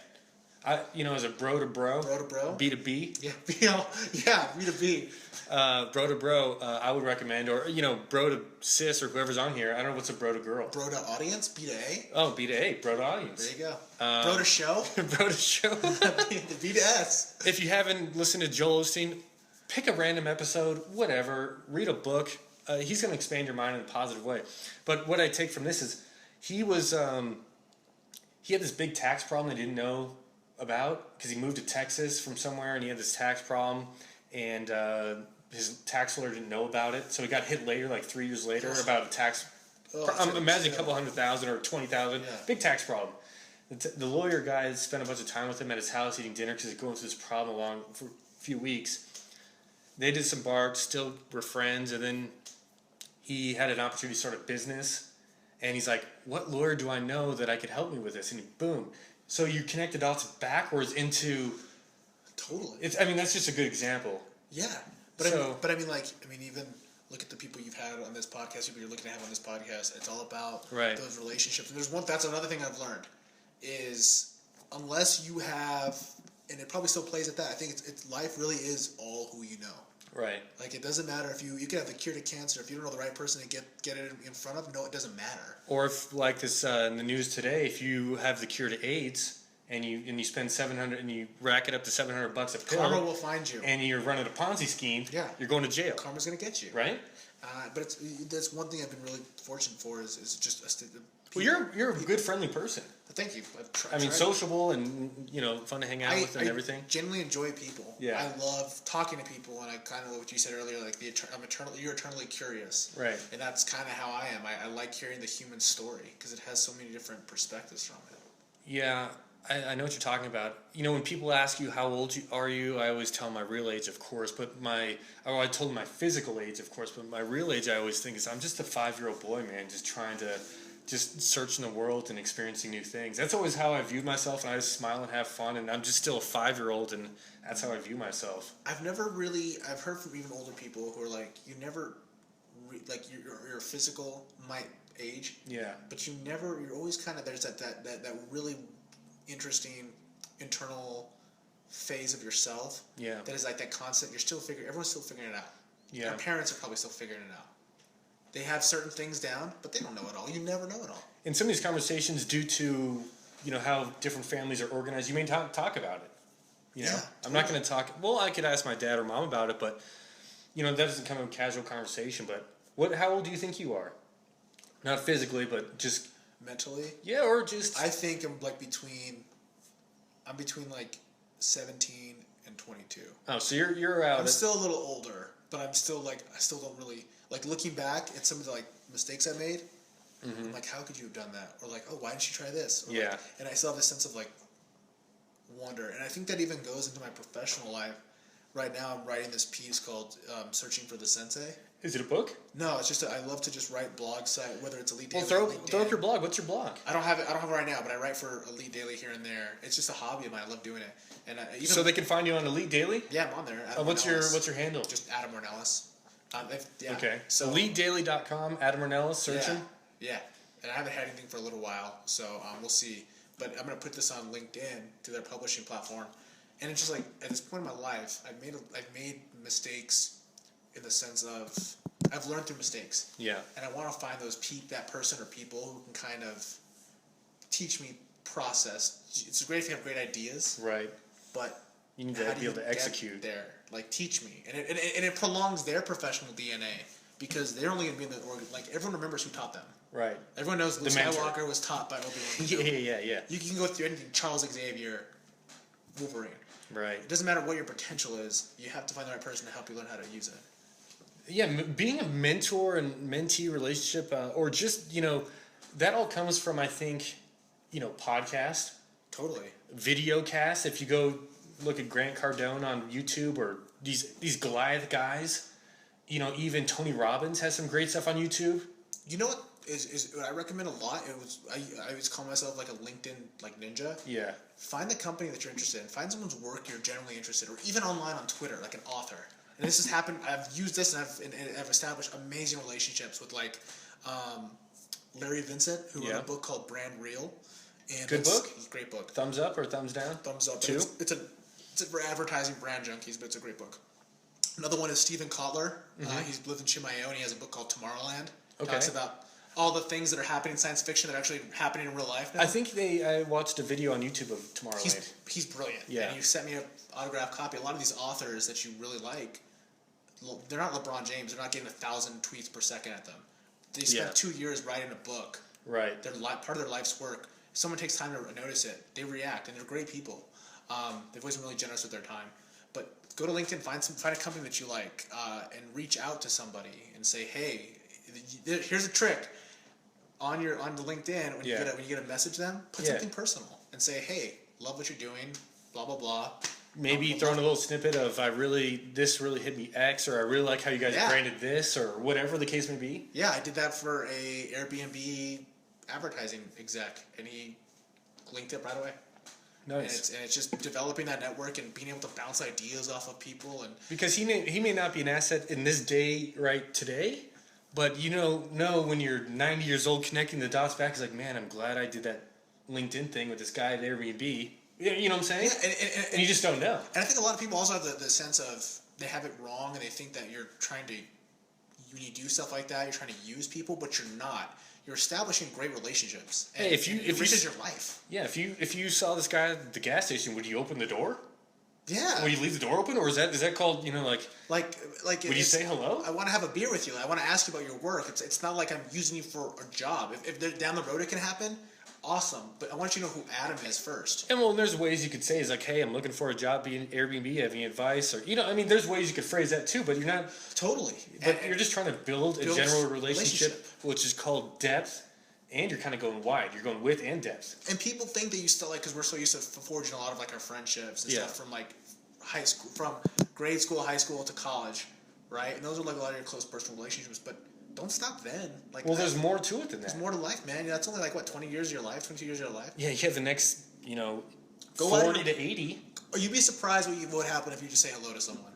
As a bro to bro. Bro to bro? B to B. Yeah, B to B. Bro to bro, I would recommend, or, bro to sis or whoever's on here. I don't know what's a bro to girl. Bro to audience? B to A? Oh, B to A. Bro to audience. There you go. Bro to show? Bro to show. B to S. If you haven't listened to Joel Osteen, pick a random episode, whatever, read a book. He's going to expand your mind in a positive way. But what I take from this is he had this big tax problem I didn't know about because he moved to Texas from somewhere and he had this tax problem and his tax lawyer didn't know about it. So he got hit later, like 3 years later, about a tax. Imagine a couple $100,000 or $20,000. Yeah. Big tax problem. The lawyer guy spent a bunch of time with him at his house eating dinner because he's going through this problem along for a few weeks. They disembarked, still were friends, and then he had an opportunity to start a business, and he's like, what lawyer do I know that I could help me with this? And boom. So you connect the dots backwards into... Totally. That's just a good example. Yeah. But even look at the people you've had on this podcast, people you're looking to have on this podcast. It's all about those relationships. And that's another thing I've learned, is unless you have... And it probably still plays at that. I think it's life really is all who you know. Right. Like, it doesn't matter if you can have the cure to cancer. If you don't know the right person to get it in front of, no, it doesn't matter. Or if, like this in the news today, if you have the cure to AIDS and you spend $700 and you rack it up to $700 a pill, karma will find you. And you're running a Ponzi scheme. Yeah. You're going to jail. Karma's going to get you. Right. But that's one thing I've been really fortunate for is just well, you're a good, friendly person. Thank you. Sociable and fun to hang out with and everything. I genuinely enjoy people. Yeah. I love talking to people, and I kind of what you said earlier, like you're eternally curious. Right. And that's kind of how I am. I like hearing the human story because it has so many different perspectives from it. Yeah, I know what you're talking about. When people ask you how old are you, I always tell them my real age, of course. But I told them my physical age, of course. But my real age, I always think is I'm just a 5-year-old boy, man, just trying to. Just searching the world and experiencing new things. That's always how I viewed myself, and I just smile and have fun, and I'm just still a 5-year-old, and that's how I view myself. I've heard from even older people who are like, you never, your physical might age. Yeah. But you're always kind of, there's that really interesting internal phase of yourself. Yeah. That is like that constant, everyone's still figuring it out. Yeah. Our parents are probably still figuring it out. They have certain things down, but they don't know it all. You never know it all. In some of these conversations, due to how different families are organized, you may talk about it. Yeah, I'm not going to talk. Well, I could ask my dad or mom about it, but that doesn't come in a casual conversation. But how old do you think you are? Not physically, but just mentally. Yeah, or just. I think I'm between 17 and 22. Oh, so you're out. I'm still a little older, but I'm still like I still don't really like looking back at some of the like mistakes I made. I'm like, how could you have done that? Or like, oh, why didn't you try this? Or yeah. Like, and I still have this sense of like wonder, and I think that even goes into my professional life. Right now, I'm writing this piece called "Searching for the Sensei." Is it a book? No, it's just I love to just write blog site, whether it's Elite Daily. Well, throw up your blog. What's your blog? I don't have it right now, but I write for Elite Daily here and there. It's just a hobby of mine. I love doing it. And so they can find you on Elite Daily? Yeah, I'm on there. What's your handle? Just Adam Ornelas. Yeah. Okay. So EliteDaily.com, Adam Ornelas, searching? Yeah. And I haven't had anything for a little while, so we'll see. But I'm going to put this on LinkedIn to their publishing platform. And it's just like, at this point in my life, I've made mistakes in the sense of, I've learned through mistakes. Yeah. And I want to find that person or people who can kind of teach me process. It's great if you have great ideas. Right. But you need to be able to execute there. Like, teach me. And it prolongs their professional DNA because they're only going to be in the organ. Like, everyone remembers who taught them. Right. Everyone knows Luke Skywalker was taught by Obi-Wan. Yeah. You can go through anything. Charles Xavier, Wolverine. Right. It doesn't matter what your potential is. You have to find the right person to help you learn how to use it. Yeah, being a mentor and mentee relationship, or just, that all comes from, I think, podcast. Totally. Video cast. If you go look at Grant Cardone on YouTube or these Goliath guys, even Tony Robbins has some great stuff on YouTube. You know what is what I recommend a lot? I always call myself like a LinkedIn like ninja. Yeah. Find the company that you're interested in. Find someone's work you're generally interested in, or even online on Twitter, like an author. And this has happened. I've used this, and I've established amazing relationships with like Larry Vincent, who wrote a book called Brand Real. And Good book. Great book. Thumbs up or thumbs down? Thumbs up. Two. It's for advertising brand junkies, but it's a great book. Another one is Stephen Kotler. He's lived in Chimayo, and he has a book called Tomorrowland. Okay. Talks about all the things that are happening in science fiction that are actually happening in real life now. I think I watched a video on YouTube of Tomorrowland. He's brilliant. Yeah. And you sent me an autographed copy. A lot of these authors that you really like, they're not LeBron James. They're not getting 1,000 tweets per second at them. They spent 2 years writing a book. Right. They're part of their life's work. If someone takes time to notice it, they react, and they're great people. They've always been really generous with their time. But go to LinkedIn, find a company that you like, and reach out to somebody and say, hey, here's a trick. On the LinkedIn, when you get a message them, put something personal and say, hey, love what you're doing, blah blah blah. Maybe throw in a little snippet of this really hit me X, or I really like how you guys branded this, or whatever the case may be. Yeah, I did that for a Airbnb advertising exec, and he linked it right away. Nice. And it's just developing that network and being able to bounce ideas off of people, and because he may not be an asset in this day right today. But when you're 90 years old, connecting the dots back is like, man, I'm glad I did that LinkedIn thing with this guy at Airbnb. You know what I'm saying? Yeah, and you just don't know. And I think a lot of people also have the sense of they have it wrong, and they think that you're trying to, when you do stuff like that, you're trying to use people, but you're not. You're establishing great relationships. And if you your life. Yeah, if you saw this guy at the gas station, would you open the door? Yeah. Would you leave the door open, or is that called like? Would you say hello? I want to have a beer with you. I want to ask you about your work. It's not like I'm using you for a job. If down the road it can happen, awesome. But I want you to know who Adam is first. And there's ways you could say is like, hey, I'm looking for a job being Airbnb. You have any advice? Or there's ways you could phrase that too. But you're not totally. But you're just trying to build a general relationship, which is called depth. And you're kind of going wide. You're going width and depth. And people think that you still because we're so used to forging a lot of our friendships and stuff from high school, from grade school, high school to college, right? And those are a lot of your close personal relationships. But don't stop then. There's more to it than that. There's more to life, man. That's only 20 years of your life, 22 years of your life. Yeah, you have the next 40 to 80. Or you'd be surprised what would happen if you just say hello to someone.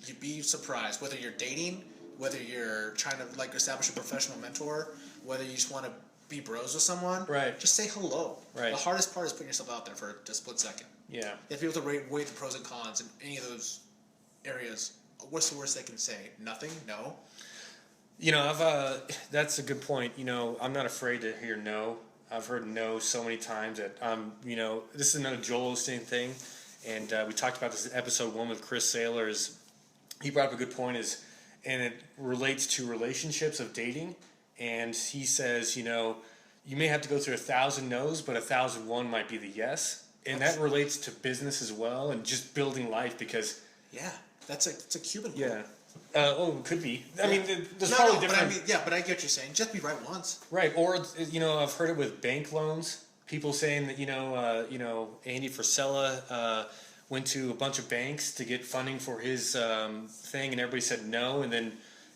You'd be surprised whether you're dating, whether you're trying to establish a professional mentor, whether you just want to be bros with someone, right? Just say hello. Right. The hardest part is putting yourself out there for a split second. Yeah. You have to be able to weigh the pros and cons in any of those areas. What's the worst they can say? Nothing? No? That's a good point. I'm not afraid to hear no. I've heard no so many times that, this is another Joel Osteen thing. And we talked about this in episode 1 with Chris Saylor. He brought up a good point and it relates to relationships of dating. And he says, you may have to go through 1,000 no's, but 1,001 might be the yes. And that relates to business as well, and just building life because... Yeah, it's a Cuban quote. Yeah. It could be. I mean, there's no, probably no, different... but I get what you're saying. Just be right once. Right, or, I've heard it with bank loans. People saying that, Andy Frisella went to a bunch of banks to get funding for his thing, and everybody said no, and then...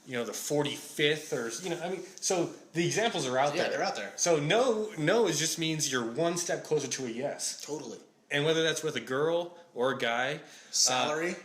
the 45th or, so the examples are out there. Yeah, they're out there. So no, it just means you're one step closer to a yes. Totally. And whether that's with a girl or a guy. Salary.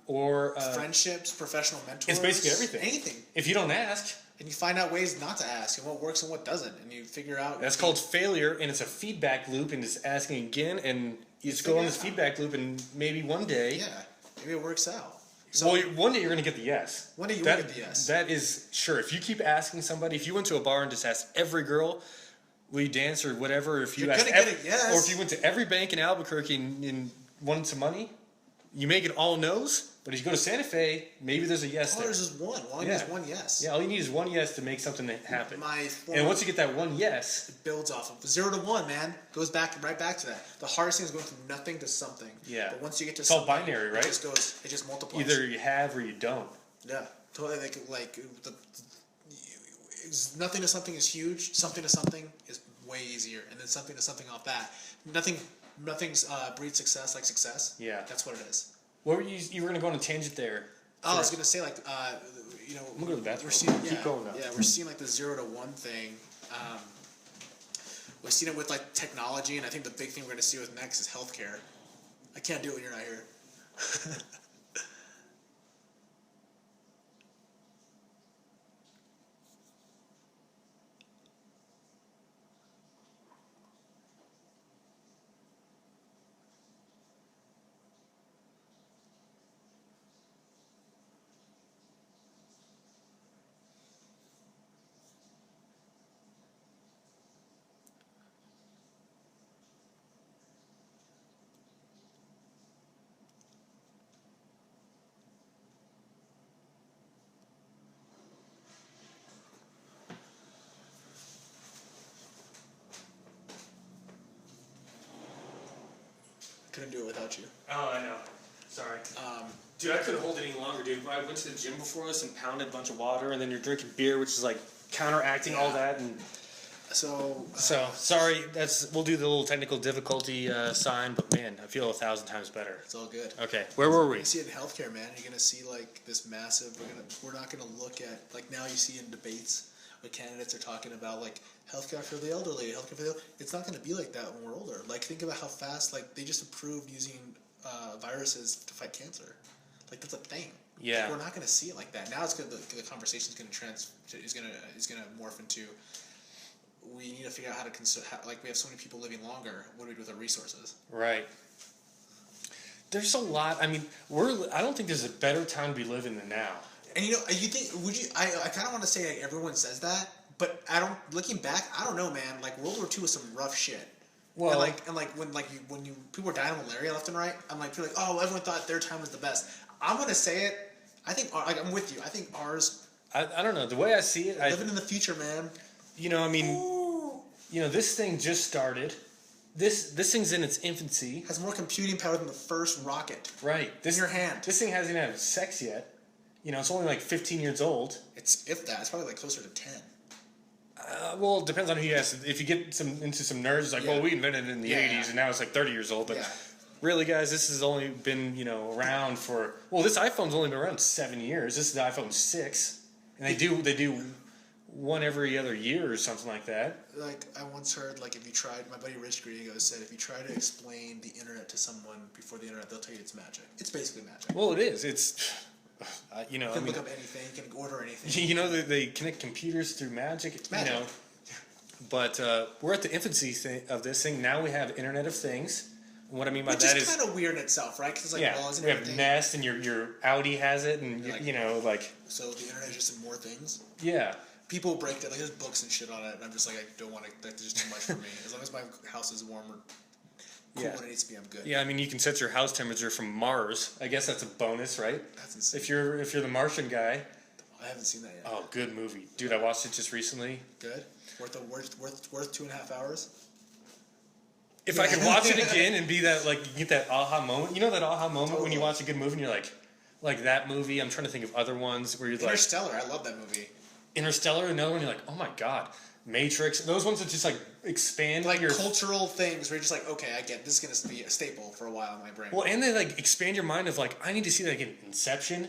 Or... friendships, professional mentors. It's basically everything. Anything. If you don't ask. And you find out ways not to ask and what works and what doesn't. And you figure out... That's called failure, and it's a feedback loop, and just asking again, and you just go on this feedback loop, and maybe one day... Yeah, maybe it works out. So, one day you're going to get the yes. One day you will get the yes. That is, sure. If you keep asking somebody, if you went to a bar and just asked every girl, will you dance or whatever, if you asked get a yes. or if you went to every bank in Albuquerque and wanted some money, you may get all no's, but if you go to Santa Fe, maybe there's a yes there. There's just one. There's one yes. Yeah, all you need is one yes to make something happen. And once you get that one yes... It builds off of 0 to 1, man. Goes right back to that. The hardest thing is going from nothing to something. Yeah. But once you get to something... It's all binary, right? It just multiplies. Either you have or you don't. Yeah. Totally nothing to something is huge. Something to something is way easier. And then something to something off that. Nothing's breeds success like success. Yeah. That's what it is. What were you were going to go on a tangent there. I was going to say, I'm going to go to the bathroom. Keep going now. Yeah, we're seeing, the 0 to 1 thing. We've seen it with, technology, and I think the big thing we're going to see with next is healthcare. I can't do it when you're not here. Couldn't do it without you. Oh, I know. Sorry. Dude, I couldn't hold it any longer, dude. I went to the gym before this and pounded a bunch of water, and then you're drinking beer, which is counteracting all that. And so sorry. We'll do the little technical difficulty sign, but man, I feel 1,000 times better. It's all good. Okay, where were we? You see it in healthcare, man. You're gonna see this massive. We're not gonna look at now. You see in debates. What candidates are talking about, healthcare for the elderly, healthcare for the... It's not going to be like that when we're older. Think about how fast, they just approved using viruses to fight cancer. That's a thing. Yeah. We're not going to see it like that. Now it's the conversation is going to morph into, we need to figure out how to we have so many people living longer. What do we do with our resources? Right. There's a lot. I mean, I don't think there's a better time to be living than now. And you think, I kind of want to say everyone says that, but looking back, I don't know, man. World War II was some rough shit. Well, and when people were dying of malaria left and right, I'm people oh, everyone thought their time was the best. I'm going to say it. I think, I'm with you. I think ours. I don't know. The way I see it, living in the future, man. This thing just started. This thing's in its infancy. Has more computing power than the first rocket. Right. In your hand. This thing hasn't had sex yet. It's only 15 years old. It's probably closer to 10. Well, it depends on who you ask. If you get into some nerds, it's well, we invented it in the 80s, and now it's 30 years old. But really, guys, this has only been around for... Well, this iPhone's only been around 7 years. This is the iPhone 6, and they do one every other year or something like that. I once heard, if you tried... My buddy Rich Griego said, if you try to explain the internet to someone before the internet, they'll tell you it's magic. It's basically magic. Well, it is. It's... you can look up anything. You can order anything. They connect computers through magic. It's magic. But we're at the infancy of this thing. Now we have Internet of Things. And what I mean by that is... Which is kind of weird in itself, right? Because we have Nest, and your Audi has it, and, So the internet is just in more things? Yeah. People break that. There's books and shit on it, and I'm just I don't want to... There's just too much for me. As long as my house is warmer... Cool, when it needs to be, I'm good. Yeah, you can set your house temperature from Mars. I guess that's a bonus, right? That's insane. If you're the Martian guy. I haven't seen that yet. Oh, good movie, dude! I watched it just recently. Good. Worth 2.5 hours. If I could watch it again and be that, like, you get that aha moment. You know that aha moment when you watch a good movie and you're like that movie. I'm trying to think of other ones where you're like... Interstellar, I love that movie. Interstellar, another one, you're like, oh my god. Matrix, those ones that just like expand like your cultural things where you're just like, okay, I get this is gonna be a staple for a while in my brain. Well, and they like expand your mind of like, I need to see that again. Inception.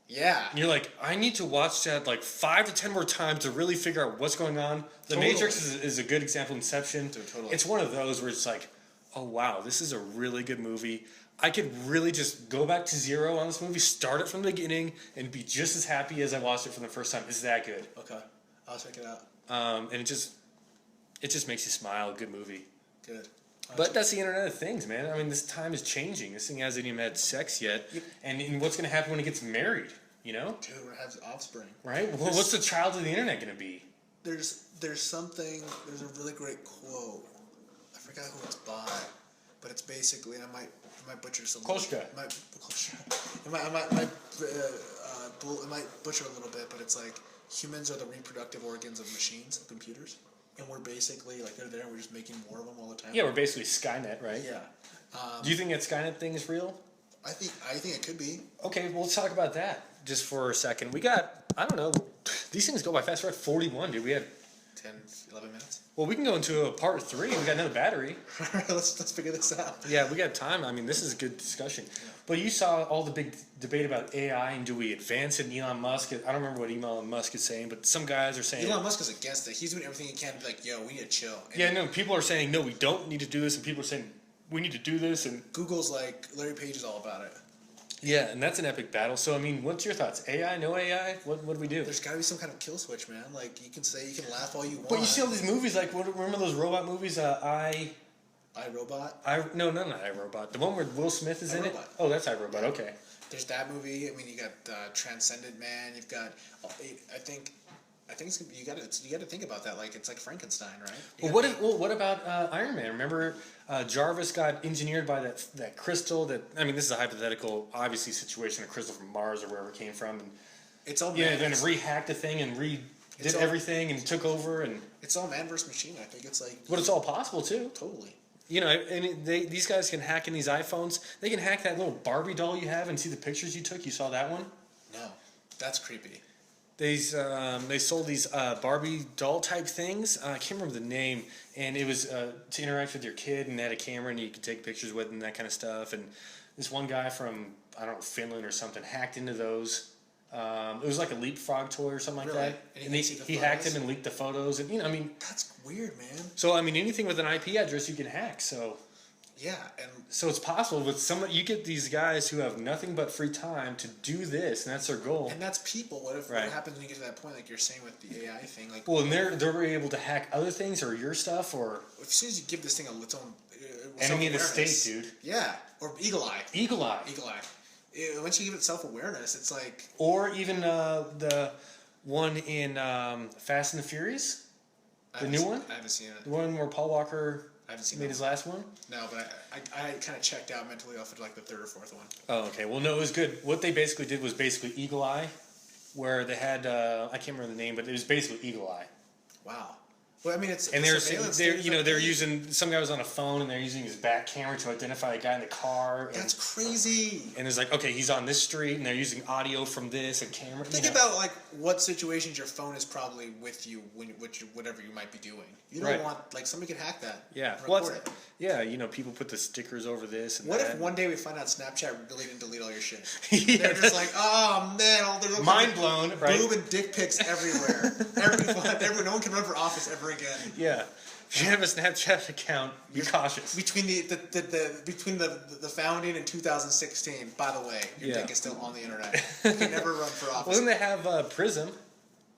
Yeah. And you're like, I need to watch that like 5 to 10 more times to really figure out what's going on. The Matrix is a good example. Inception. Totally. It's one of those where it's like, oh wow, this is a really good movie. I could really just go back to zero on this movie, start it from the beginning, and be just as happy as I watched it for the first time. It's that good. Okay, I'll check it out. And it just makes you smile. Good movie. Good. But that's the Internet of Things, man. I mean, this time is changing. This thing hasn't even had sex yet. Yep. And what's going to happen when it gets married, you know? Dude, it has offspring. Right? Well, what's the child of the Internet going to be? There's a really great quote. I forgot who it's by. But it's basically, and I might butcher this a little bit. I might butcher a little bit, but it's like, humans are the reproductive organs of machines, of computers. And we're basically, like, they're there and we're just making more of them all the time. Yeah, we're basically Skynet, right? Yeah. Do you think that Skynet thing is real? I think it could be. Okay, well, let's talk about that just for a second. We got, I don't know, these things go by fast. We're at 41, dude. We had 10, 11 minutes. Well, we can go into a part 3. We got another battery. let's figure this out. Yeah, we got time. I mean, this is a good discussion. Yeah. But you saw all the big debate about AI and do we advance it? And Elon Musk, I don't remember what Elon Musk is saying, but some guys are saying... Elon Musk is against it. He's doing everything he can to be like, yo, we need to chill. And yeah, no, people are saying, no, we don't need to do this. And people are saying, we need to do this. And Google's like, Larry Page is all about it. Yeah, and that's an epic battle. So, I mean, what's your thoughts? AI, no AI? What do we do? There's got to be some kind of kill switch, man. Like, you can laugh all you want. But you see all these movies, like, remember those robot movies? iRobot? No, not iRobot. The one where Will Smith is in it? Oh, that's iRobot, okay. There's that movie. I mean, you got Transcendent Man. You've got, I think it's, you got to think about that. Like, it's like Frankenstein, right? Well, what about Iron Man? Remember, Jarvis got engineered by that crystal. This is a hypothetical, obviously, situation. A crystal from Mars or wherever it came from, and it's all then rehacked the thing and did everything and took over, and it's all man versus machine. I think it's like, but it's all possible too. Totally. You know, and these guys can hack in these iPhones. They can hack that little Barbie doll you have and see the pictures you took. You saw that one? No, that's creepy. They sold these Barbie doll type things. I can't remember the name, and it was to interact with your kid, and they had a camera, and you could take pictures with, and that kind of stuff. And this one guy from Finland or something hacked into those. It was like a leapfrog toy or something like that. And he hacked him and leaked the photos, and that's weird, man. So anything with an IP address you can hack. So yeah, and so it's possible with you get these guys who have nothing but free time to do this, and that's their goal. And that's people. What happens when you get to that point, like you're saying with the AI thing? Like, well, and they're able to hack other things or your stuff, or as soon as you give this thing its own enemy of the state, dude. Yeah, or Eagle Eye. Once you give it self-awareness, it's like... Or even the one in Fast and the Furious? The new one? I haven't seen it. The one where Paul Walker made his last one? No, but I kind of checked out mentally off of like the third or fourth one. Oh, okay. Well, no, it was good. What they basically did was Eagle Eye, where they had... I can't remember the name, but it was basically Eagle Eye. Wow. Well, I mean, it's and they're using, some guy was on a phone and they're using his back camera to identify a guy in the car. That's crazy. And it's like, okay, he's on this street, and they're using audio from this and camera. Think about like what situations your phone is probably with you whatever you might be doing. You don't want somebody could hack that. Yeah. People put the stickers over this. And what if one day we find out Snapchat really didn't delete all your shit? They're just like, oh man, there's mind blown, right? Boob and dick pics everywhere. No one can run for office ever again. Yeah. If you have a Snapchat account, be cautious. Between the founding in 2016, by the way, your dick is still on the internet. You can never run for office. Well, then they have Prism.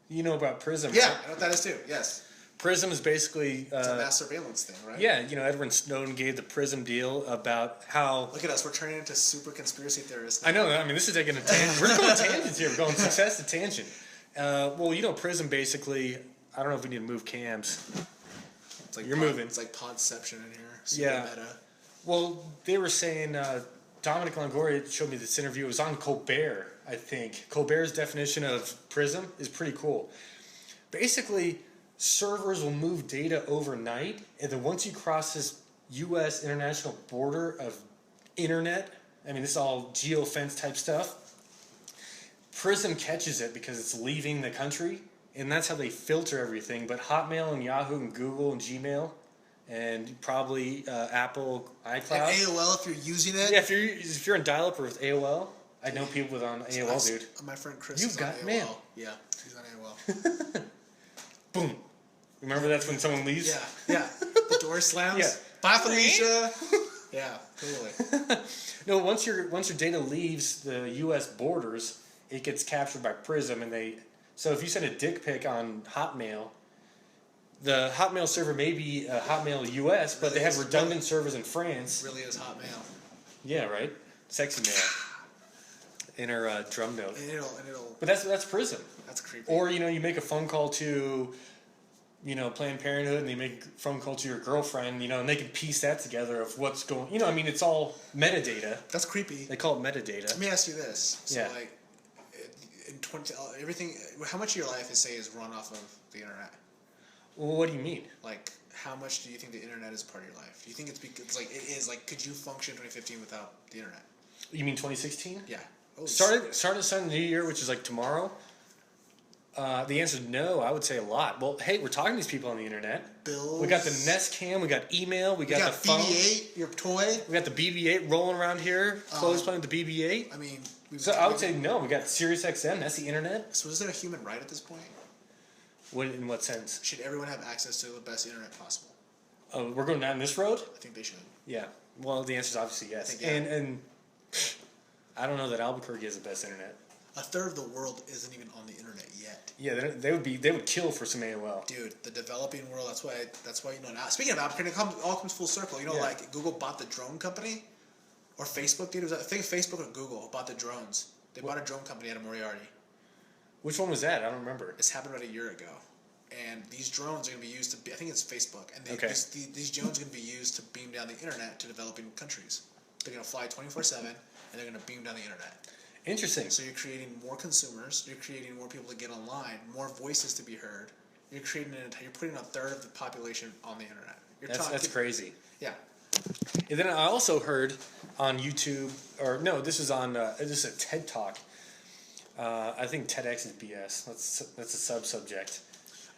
You know about Prism, yeah, right? I know what that is too, yes. Prism is basically... it's a mass surveillance thing, right? Yeah, Edward Snowden gave the Prism deal about how... Look at us, we're turning into super conspiracy theorists. I know, this is taking a tangent. We're going tangents here. We're going success to tangent. Prism basically... I don't know if we need to move cams. It's like You're moving. It's like podception in here. Super meta. Well, they were saying... Dominic Longoria showed me this interview. It was on Colbert, I think. Colbert's definition of Prism is pretty cool. Basically... servers will move data overnight, and then once you cross this, U.S. international border of internet. I mean, this is all geofence type stuff. Prism catches it because it's leaving the country, and that's how they filter everything. But Hotmail and Yahoo and Google and Gmail and probably Apple iCloud. And AOL if you're using it. Yeah, if you're in dial-up or with AOL. I know people with on AOL, dude. My friend Chris is on AOL. Man. Yeah, he's on AOL. Boom. Remember that's when someone leaves? Yeah. The door slams. Yeah. Bye, Felicia. Yeah, totally. No, once your data leaves the U.S. borders, it gets captured by Prism, and so if you send a dick pic on Hotmail, the Hotmail server may be Hotmail U.S., but they have redundant servers in France. Really is Hotmail. Yeah, right. Sexy mail. In her drum note. And it'll. But that's Prism. That's creepy. Or you make a phone call to, Planned Parenthood, and they make a phone call to your girlfriend, and they can piece that together of what's going. It's all metadata. That's creepy. They call it metadata. Let me ask you this. So yeah. Like, in everything, how much of your life is run off of the internet? Well, what do you mean? Like, how much do you think the internet is part of your life? Do you think it's because it is could you function in 2015 without the internet? You mean 2016? Yeah. Started the new year, which is like tomorrow. The answer is no. I would say a lot. Well, hey, we're talking to these people on the internet. Bills. We got the Nest Cam. We got email. We got the phone. BB-8, your toy. We got the BB-8 rolling around here. Chloe's playing with the BB-8. I mean, so I would say no. We got Sirius XM. That's the internet. So is there a human right at this point? In what sense? Should everyone have access to the best internet possible? Oh, we're going down this road? I think they should. Yeah. Well, the answer is obviously yes. And I don't know that Albuquerque has the best internet. A third of the world isn't even on the internet yet. Yeah, they would kill for some AOL. Dude, the developing world. That's why now. Speaking of Albuquerque, it all comes full circle. Like Google bought the drone company, or Facebook did. I think Facebook or Google bought the drones. They bought a drone company out of Moriarty. Which one was that? I don't remember. This happened about a year ago. And these drones are going to be used I think it's Facebook. And these drones are going to be used to beam down the internet to developing countries. They're going to fly 24/7, and they're going to beam down the internet. Interesting. So you're creating more consumers. You're creating more people to get online, more voices to be heard. You're putting a third of the population on the internet. That's crazy. Yeah. And then I also heard on YouTube, this is on this is a TED Talk. I think TEDx is BS. That's a sub-subject.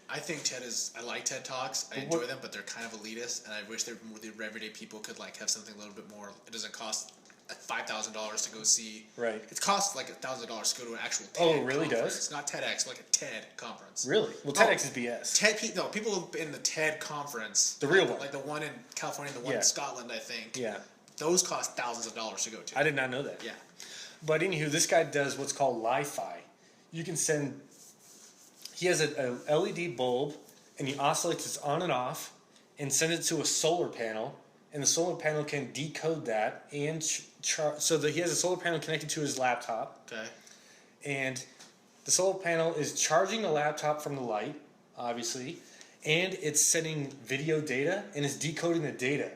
I think I like TED Talks. I enjoy them, but they're kind of elitist, and I wish the everyday people could have something a little bit more. It doesn't cost $5,000 to go see. Right. It costs $1,000 to go to an actual TED Oh, it really conference. does? It's not TEDx, like a TED conference. Really? Well, TEDx is BS. People in the TED conference. The real one. Like the one in California, the one in Scotland, I think. Yeah. Those cost thousands of dollars to go to. I did not know that. Yeah. But anywho, this guy does what's called Li-Fi. You can send... He has a LED bulb, and he oscillates it on and off, and sends it to a solar panel, and the solar panel can decode that, and so that he has a solar panel connected to his laptop. Okay. And the solar panel is charging the laptop from the light, obviously, and it's sending video data, and it's decoding the data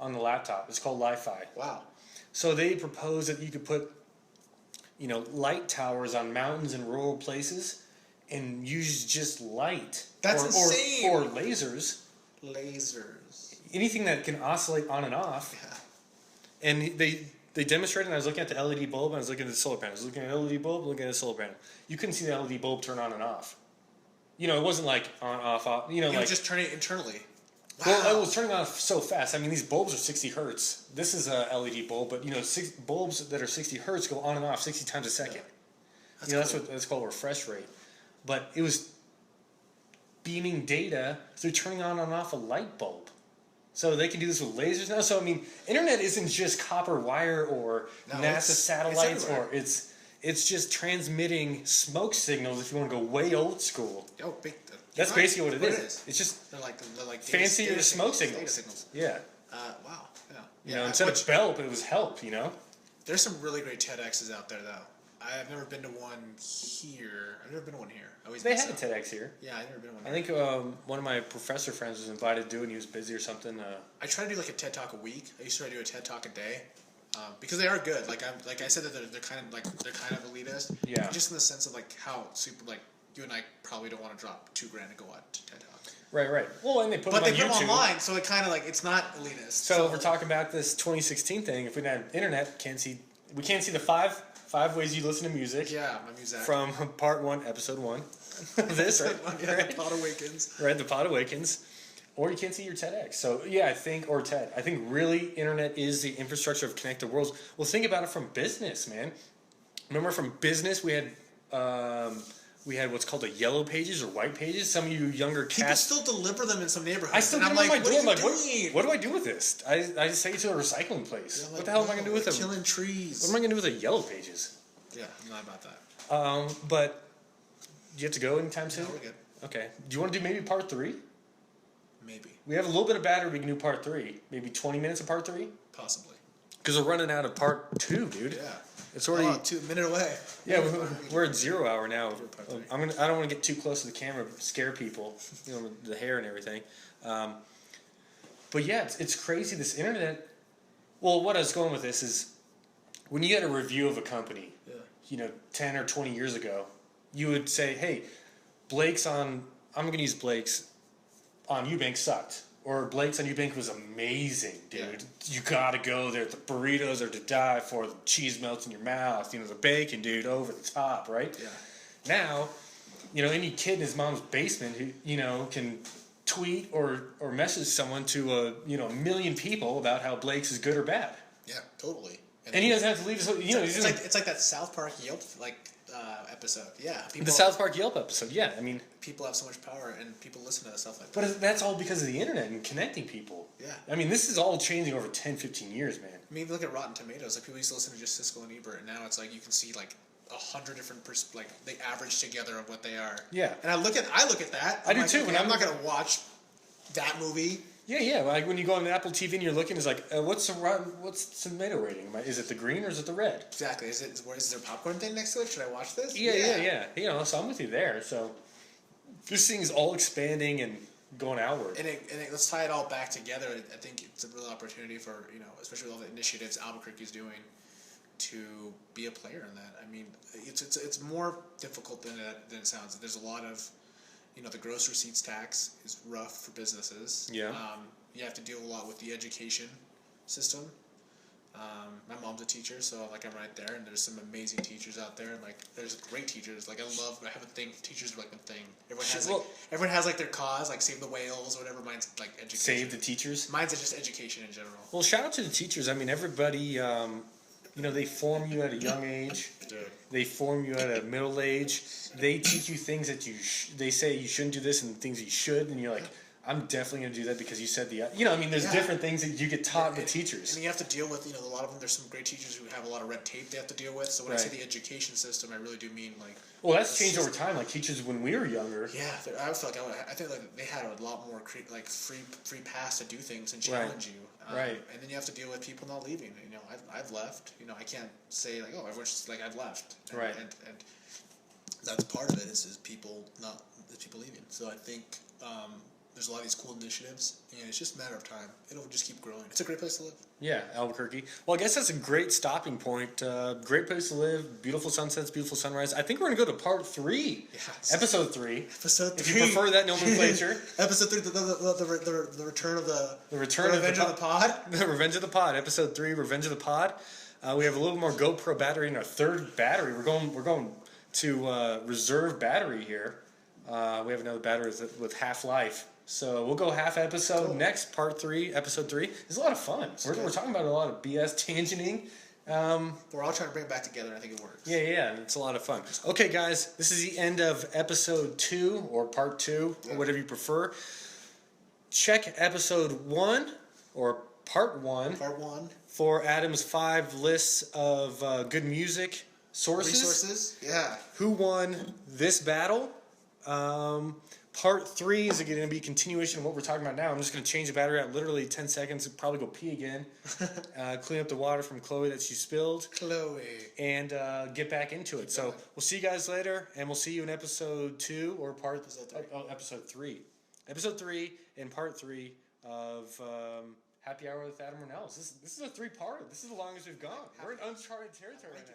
on the laptop. It's called Li-Fi. Wow. So they propose that you could put, light towers on mountains and rural places, and use just light. That's insane. Or lasers. Lasers. Anything that can oscillate on and off. Yeah. And they demonstrated, and I was looking at the LED bulb, and I was looking at the solar panel. I was looking at the LED bulb, looking at the solar panel. You couldn't see the LED bulb turn on and off. It wasn't like on, off, off. You would just turn it internally. Wow. Well, it was turning on so fast. I mean, these bulbs are 60 hertz. This is a LED bulb, but bulbs that are 60 hertz go on and off 60 times a second. Yeah. That's called a refresh rate. But it was beaming data through turning on and off a light bulb. So they can do this with lasers now. So I mean, internet isn't just copper wire or NASA satellites, or it's just transmitting smoke signals. If you want to go way old school, that's basically what it is. It's just they're like fancier smoke signals. Yeah. Wow. Yeah. Instead of BELP, it was HELP. There's some really great TEDx's out there, though. I've never been to one here. I've never been to one here. They had a TEDx here. Yeah, I've never been to one. I think one of my professor friends was invited to do it, and he was busy or something. I try to do a TED Talk a week. I used to try to do a TED Talk a day, because they are good. Like I said, that they're kind of elitist. Yeah. Just in the sense of how super you and I probably don't want to drop $2,000 to go out to TED Talk. Right. Well, and they put but them they on put YouTube. them online, so it kind of like it's not elitist. So if we're talking about this 2016 thing, if we didn't have internet, we can't see the five ways you listen to music. Yeah, my music. From part 1, episode 1. This, right? Yeah, right? The Pod Awakens. Right, the Pod Awakens. Or you can't see your TEDx. So, yeah, I think really internet is the infrastructure of connected worlds. Well, think about it from business, man. Remember from business, we had what's called a yellow pages or white pages. Some of you younger cats... People still deliver them in some neighborhoods. I still get them on my door. I'm like, what do I do with this? I just take it to a recycling place. What the hell am I going to do with them? Killing trees. What am I going to do with the yellow pages? Yeah, I'm not about that. But do you have to go anytime soon? No, we're good. Okay. Do you want to do maybe part 3? Maybe. We have a little bit of battery. We can do part 3. Maybe 20 minutes of part 3? Possibly. Because we're running out of part 2, dude. Yeah. It's already... a minute away. Yeah, we're at 0 hour now. I don't want to get too close to the camera, scare people, the hair and everything. But yeah, it's crazy, this internet. Well, what I was going with this is, when you get a review of a company, 10 or 20 years ago, you would say, hey, I'm going to use Blake's on Eubank sucked. Or Blake's on Eubank was amazing, dude. Yeah. You gotta go there. The burritos are to die for. The cheese melts in your mouth. The bacon, dude, over the top, right? Yeah. Now, any kid in his mom's basement who, can tweet or message someone to a million people about how Blake's is good or bad. Yeah, totally. And he doesn't have to leave his. It's like that South Park Yelp episode. Yeah, the South Park Yelp episode. Yeah, I mean, people have so much power, and people listen to stuff like that. But that's all because of the internet and connecting people. Yeah. I mean, this is all changing over 10, 15 years, man. I mean, look at Rotten Tomatoes. Like, people used to listen to just Siskel and Ebert, and now it's like you can see like 100 different they average together of what they are. Yeah. And I look at that. I do too. Okay, I'm not gonna watch that movie. Yeah. Like when you go on Apple TV and you're looking, it's like, what's the tomato rating? Is it the green or is it the red? Exactly. Is there a popcorn thing next to it? Should I watch this? Yeah. So I'm with you there. So this thing's all expanding and going outward. And let's tie it all back together. I think it's a real opportunity for especially with all the initiatives Albuquerque's doing, to be a player in that. I mean, it's more difficult than it sounds. There's a lot of the gross receipts tax is rough for businesses. Yeah. You have to deal a lot with the education system. My mom's a teacher, so I'm right there, and there's some amazing teachers out there, and there's great teachers. I have a thing. Teachers are my thing. Everyone has their cause, save the whales or whatever. Mine's education. Save the teachers. Mine's just education in general. Well, shout out to the teachers. I mean, everybody. They form you at a young age. Dude. They form you at a middle age. They teach you things that they say you shouldn't do this and things you should, and you're like, I'm definitely going to do that because you said there's different things that you get taught with teachers. And you have to deal with, a lot of them, there's some great teachers who have a lot of red tape they have to deal with. So when I say the education system, I really do mean Well, that's changed over time. Teachers when we were younger. Yeah, I feel I think they had a lot more free pass to do things and challenge you. Right. And then you have to deal with people not leaving. I've left. I can't say everyone's just I've left. Right. And that's part of it is people leaving. So I think there's a lot of these cool initiatives, and it's just a matter of time. It'll just keep growing. It's a great place to live. Yeah, Albuquerque. Well, I guess that's a great stopping point. Great place to live. Beautiful sunsets, beautiful sunrise. I think we're going to go to part 3. Yes. Episode 3. Episode 3. If you prefer that nomenclature. Episode 3, the return of the... The return of the pod. The Revenge of the Pod. Episode 3, Revenge of the Pod. We have a little more GoPro battery in our third battery. We're going to reserve battery here. We have another battery with half-life. So we'll go half episode next, part 3, episode 3. It's a lot of fun. We're talking about a lot of BS tangenting. We're all trying to bring it back together, and I think it works. Yeah, it's a lot of fun. Okay, guys, this is the end of episode 2, or part 2, or whatever you prefer. Check episode 1, or part 1. Part 1. For Adam's 5 lists of good music sources. Resources, yeah. Who won this battle? Part 3 is going to be a continuation of what we're talking about now. I'm just going to change the battery out literally 10 seconds and probably go pee again. Clean up the water from Chloe that she spilled. Chloe. And get back into it. So we'll see you guys later, and we'll see you in episode 2 or episode 3. Episode 3 and part 3 of Happy Hour with Adam Ornelas. This is a 3-parter. This is the longest we've gone. We're in uncharted territory right now.